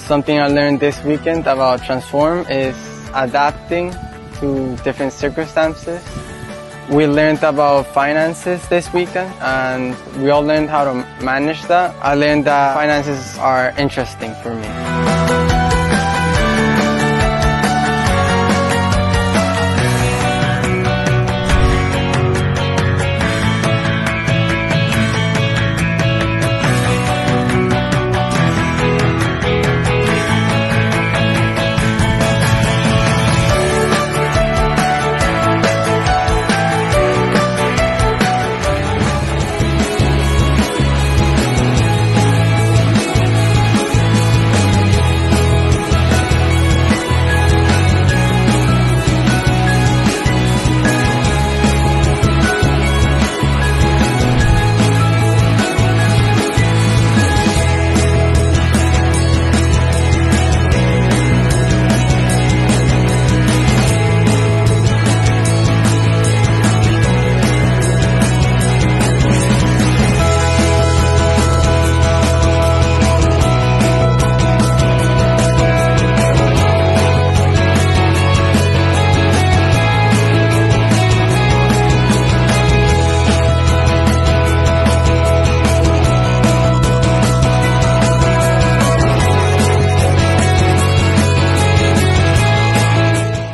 Something I learned this weekend about transform is adapting to different circumstances. We learned about finances this weekend and we all learned how to manage that. I learned that finances are interesting for me.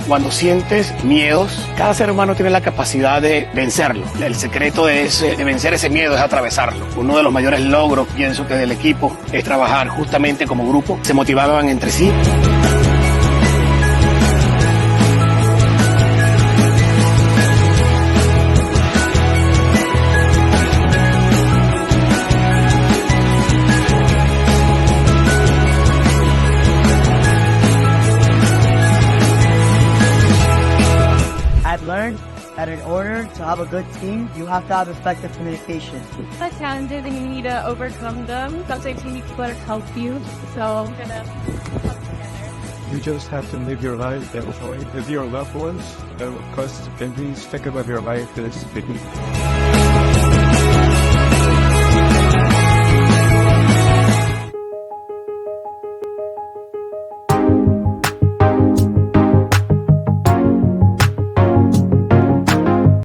Cuando sientes miedos, cada ser humano tiene la capacidad de vencerlo. El secreto de vencer ese miedo es atravesarlo. Uno de los mayores logros, pienso que del equipo, es trabajar justamente como grupo. Se motivaban entre sí. I've learned that in order to have a good team, you have to have effective communication. The challenges and you need to overcome them. Sometimes you need people to help you. So I'm gonna help together. You just have to live your life and enjoy with your loved ones, because every second of your life is big.